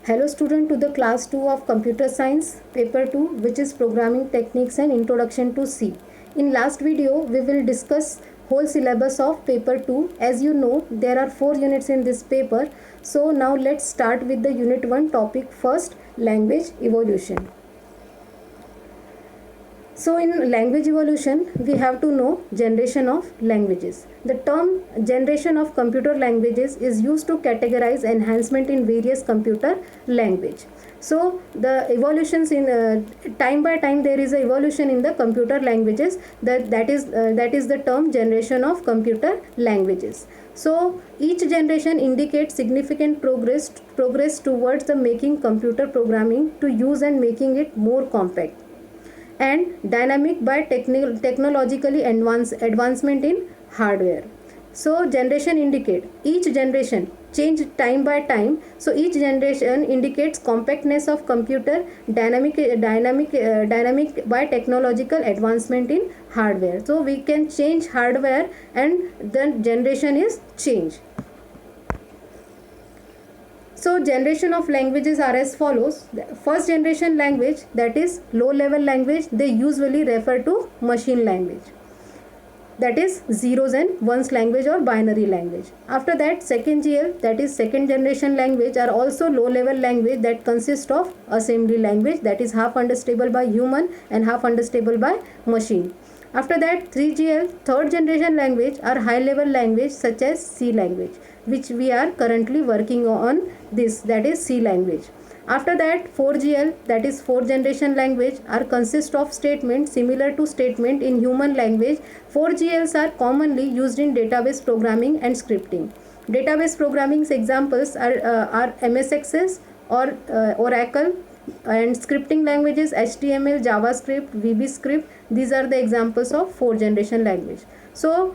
Hello student to the class 2 of computer science paper 2, which is programming techniques and introduction to C. In last video we will discuss whole syllabus of paper 2. As you know, there are 4 units in this paper. So now let's start with the unit 1 topic first, language evolution. So in language evolution, we have to know generation of languages. The term generation of computer languages is used to categorize enhancement in various computer language. So the evolutions in time by time there is a evolution in the computer languages. That is the term generation of computer languages. So each generation indicates significant progress towards the making computer programming to use and making it more compact and dynamic by technologically advancement in hardware. So generation indicate each generation change time by time. So each generation indicates compactness of computer, dynamic by technological advancement in hardware. So we can change hardware and the generation is change. So generation of languages are as follows. The first generation language, that is low level language, they usually refer to machine language, that is zeros and ones language or binary language. After that, second GL, that is second generation language, are also low level language that consist of assembly language, that is half understandable by human and half understandable by machine. After that, 3GL, third generation language, are high level language such as C language, which we are currently working on this, that is C language. After that, 4GL, that is fourth generation language, are consist of statement similar to statement in human language. 4GLs are commonly used in database programming and scripting. Database programming examples are MS Access or Oracle, and scripting languages HTML, JavaScript, VB Script. These are the examples of fourth generation language. So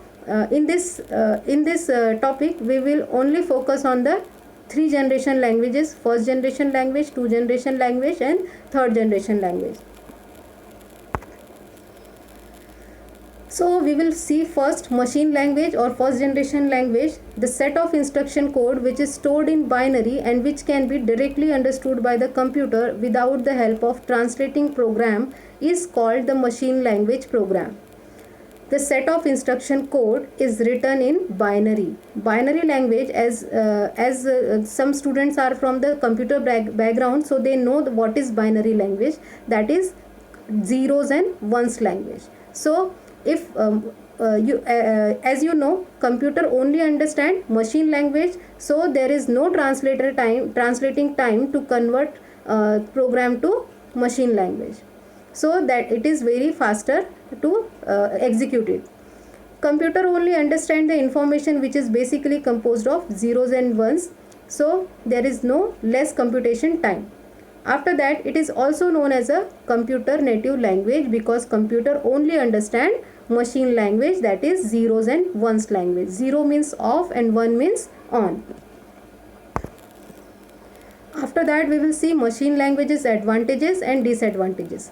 in this topic we will only focus on the 3 generation languages: first generation language, 2 generation language and third generation language. So we will see first machine language or first generation language, the set of instruction code which is stored in binary and which can be directly understood by the computer without the help of translating program is called the machine language program. The set of instruction code is written in binary. Binary language, as some students are from the computer background, so they know what is binary language, that is zeros and ones language. So if as you know, computer only understand machine language, so there is no translating time to convert program to machine language, so that it is very faster to execute it. Computer only understand the information which is basically composed of zeros and ones, so there is no less computation time. After that, it is also known as a computer native language because computer only understand machine language, that is zeros and ones language. 0 means off and 1 means on. After that, we will see machine languages advantages and disadvantages.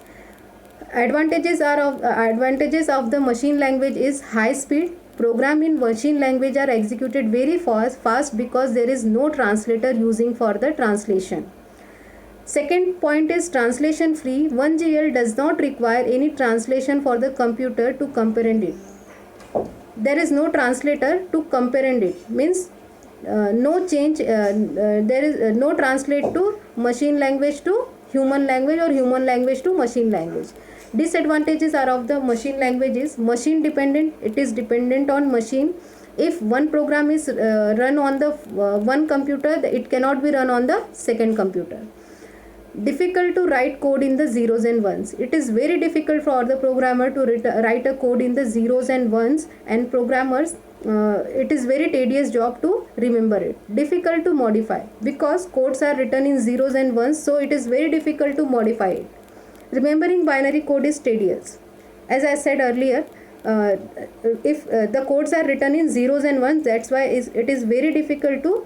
Advantages of the machine language is high speed. Program in machine language are executed very fast because there is no translator using for the translation. Second point is translation free. 1GL does not require any translation for the computer to comprehend it. There is no translator to comprehend it, means no change, there is no translate to machine language to human language or human language to machine language. Disadvantages are of the machine languages: machine dependent, it is dependent on machine. If one program is run on the one computer, it cannot be run on the second computer. Difficult to write code in the zeros and ones. It is very difficult for the programmer to write a code in the zeros and ones, and programmers it is very tedious job to remember it. Difficult to modify because codes are written in zeros and ones, so it is very difficult to modify it. Remembering binary code is tedious. As I said earlier, if the codes are written in zeros and ones, that's why it is very difficult to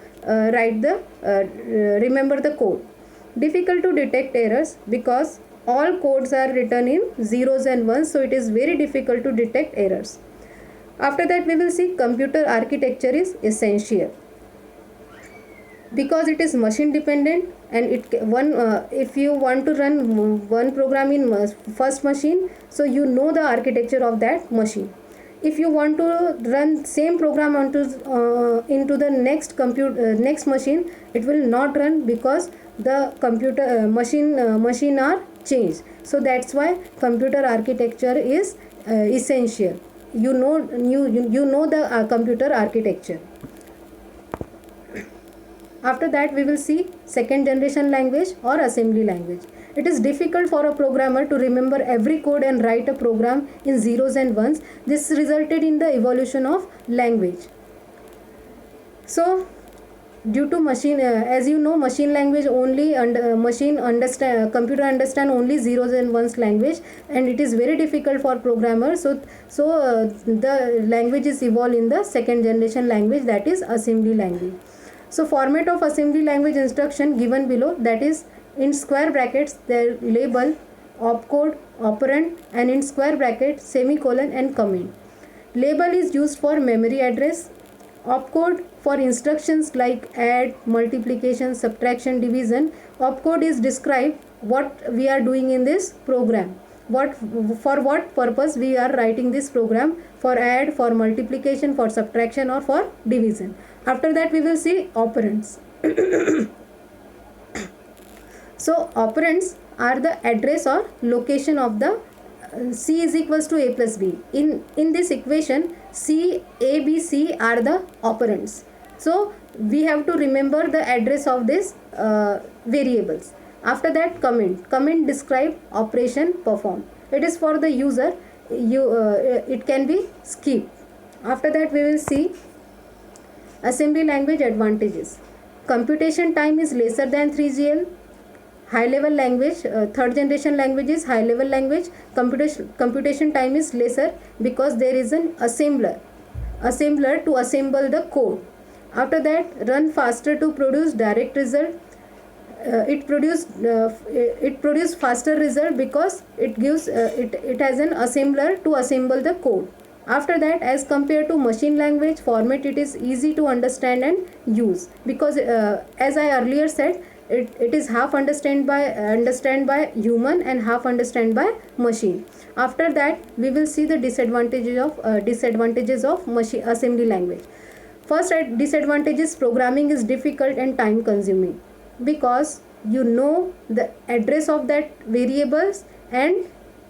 remember the code. Difficult to detect errors because all codes are written in zeros and ones, so it is very difficult to detect errors. After that, we will see computer architecture is essential. because it is machine dependent, and if you want to run one program in first machine, so you know the architecture of that machine. If you want to run same program into the next machine, it will not run because the computer machine are changed. So that's why computer architecture is essential. You know the computer architecture. After that, we will see second generation language or assembly language. It is difficult for a programmer to remember every code and write a program in zeros and ones. This resulted in the evolution of language. So, due to as you know, machine language only computer understand only zeros and ones language, and it is very difficult for programmers. So the language is evolved in the second generation language, that is assembly language. So format of assembly language instruction given below, that is in square brackets their label, opcode, operand, and in square brackets semicolon and comment. Label is used for memory address. Opcode for instructions like add, multiplication, subtraction, division. Opcode is describe what we are doing in this program. For what purpose we are writing this program, for add, for multiplication, for subtraction, or for division. After that, we will see operands. So operands are the address or location of the C is equals to A plus B. In this equation, C, A, B, C are the operands. So we have to remember the address of these variables. After that, comment describe operation performed. It is for the user. It can be skipped. After that, we will see assembly language advantages. Computation time is lesser than 3GL. High level language, third generation language is high level language. Computation time is lesser because there is an assembler to assemble the code. After that, run faster to produce direct result. It produce faster result because it has an assembler to assemble the code. After that, as compared to machine language format, it is easy to understand and use because as I earlier said, it is half understand by human and half understand by machine. After that, we will see the disadvantages of machine assembly language. First disadvantage is programming is difficult and time consuming because you know the address of that variables and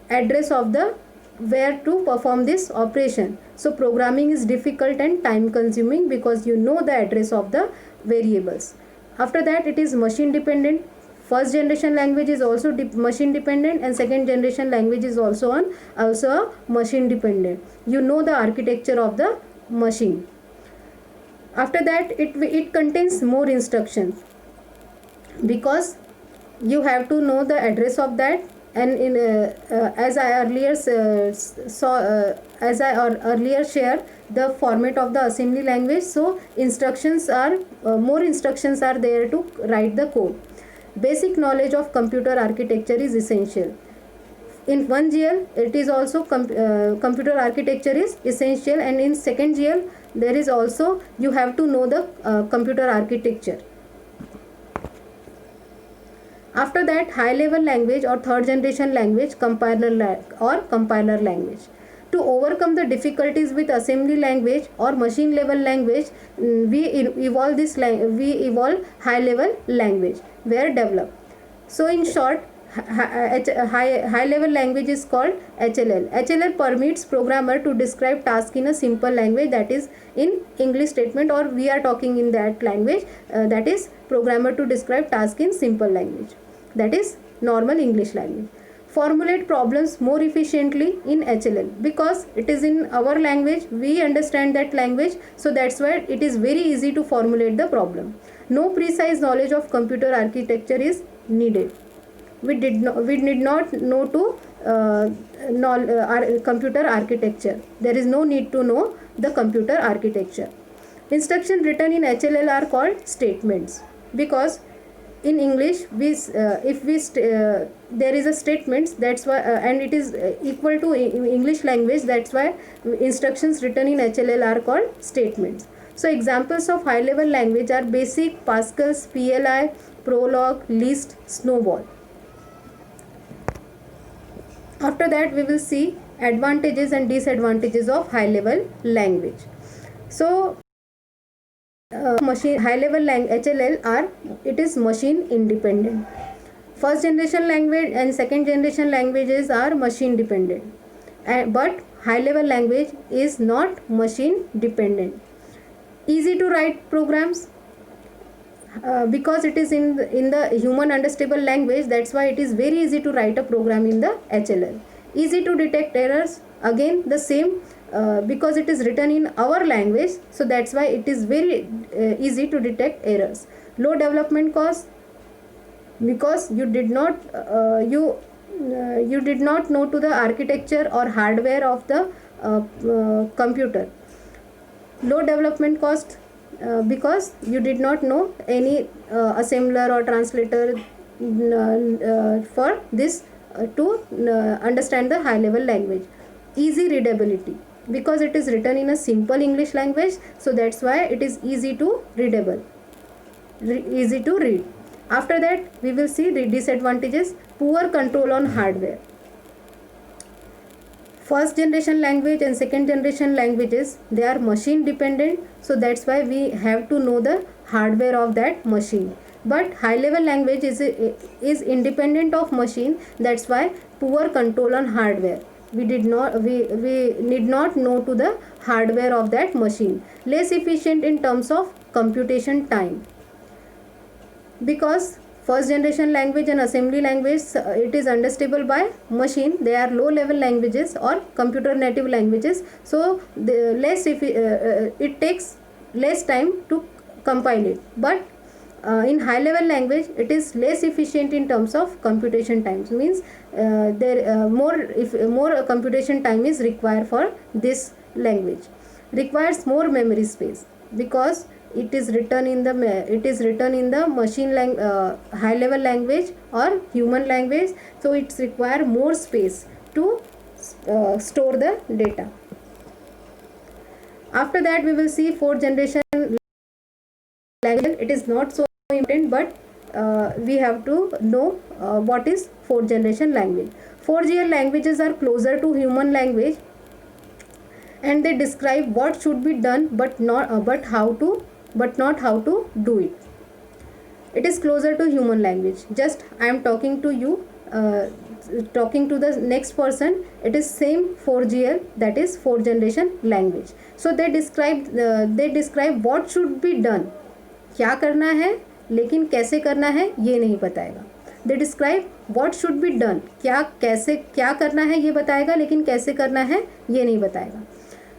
address of the where to perform this operation. So programming is difficult and time consuming because you know the address of the variables. After that, it is machine dependent. First generation language is also machine dependent, and second generation language is also machine dependent. You know the architecture of the machine. After that, it contains more instructions because you have to know the address of that, and in as I earlier shared the format of the assembly language, so more instructions are there to write the code. Basic knowledge of computer architecture is essential. In 1GL, it is also computer architecture is essential, and in 2nd GL there is also you have to know the computer architecture. After that, high level language or third generation language, compiler language. To overcome the difficulties with assembly language or machine level language, we evolve high level language where developed. So in short, high level language is called HLL. HLL permits programmer to describe task in a simple language, that is in English statement, or we are talking in that language, that is programmer to describe task in simple language, that is normal English language. Formulate problems more efficiently in HLL because it is in our language, we understand that language, so that's why it is very easy to formulate the problem. No precise knowledge of computer architecture is needed. We need not know computer architecture. There is no need to know the computer architecture. Instructions written in HLL are called statements because in English there is a statements, that's why and it is equal to English language, that's why instructions written in HLL are called statements. So examples of high level language are Basic, Pascal, PLI, Prolog, Lisp, Snowball. After that we will see advantages and disadvantages of high level language. So machine high level HLL are, it is machine independent. First generation language and second generation languages are machine dependent, but high level language is not machine dependent. Easy to write programs, because it is in the human understandable language, that's why it is very easy to write a program in the HLL. Easy to detect errors, again the same, because it is written in our language, so that's why it is very easy to detect errors. Low development cost, because you did not know to the architecture or hardware of the computer. Low development cost, because you did not know any assembler or translator for this to understand the high level language. Easy readability, because it is written in a simple English language, so that's why it is easy to readable, easy to read. After that we will see the disadvantages. Poor control on hardware. First generation language and second generation languages, they are machine dependent, so that's why we have to know the hardware of that machine. But high level language is independent of machine, that's why poor control on hardware. We need not know to the hardware of that machine. Less efficient in terms of computation time, because first generation language and assembly language, it is understandable by machine, they are low level languages or computer native languages, so it takes less time to compile it. But in high level language it is less efficient in terms of computation times, means more computation time is required for this language. Requires more memory space, because it is written in the machine high level language or human language, so it's require more space to store the data. After that we will see fourth generation language. It is not so important, but we have to know what is fourth generation language. 4GL languages are closer to human language, and they describe what should be done but not how to do it. It is closer to human language. Just I am talking to you, talking to the next person, it is same 4GL, that is fourth generation language. So they describe what should be done, क्या करना है लेकिन कैसे करना है ये नहीं बताएगा. They describe what should be done, क्या करना है ये बताएगा, लेकिन कैसे करना है ये नहीं बताएगा.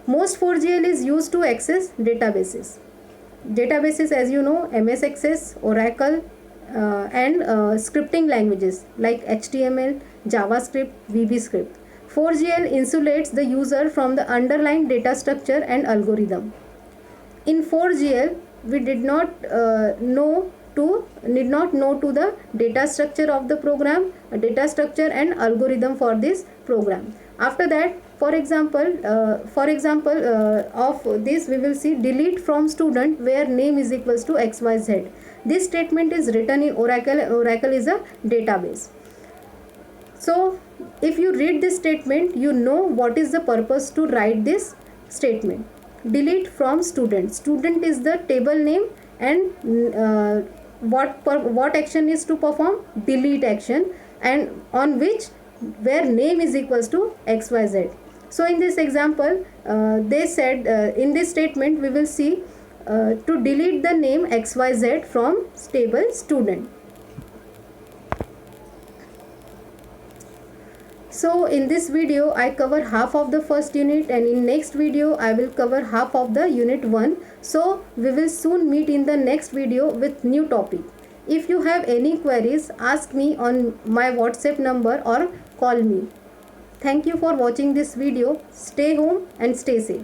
Most 4GL is used to access databases. Databases, as you know, MS Access, Oracle, and scripting languages like HTML, JavaScript, VBScript. 4GL insulates the user from the underlying data structure and algorithm. In 4GL, we need not know to the data structure of the program, data structure and algorithm for this program. After that, for example, of this we will see delete from student where name is equals to XYZ. This statement is written in Oracle. Oracle is a database. So if you read this statement, you know what is the purpose to write this statement. Delete from student. Student is the table name, and what action is to perform? Delete action, and on which where name is equals to XYZ. So in this example, they said in this statement we will see to delete the name XYZ from table student. So in this video I cover half of the first unit, and in next video I will cover half of the unit 1. So we will soon meet in the next video with new topic. If you have any queries, ask me on my WhatsApp number or call me. Thank you for watching this video. Stay home and stay safe.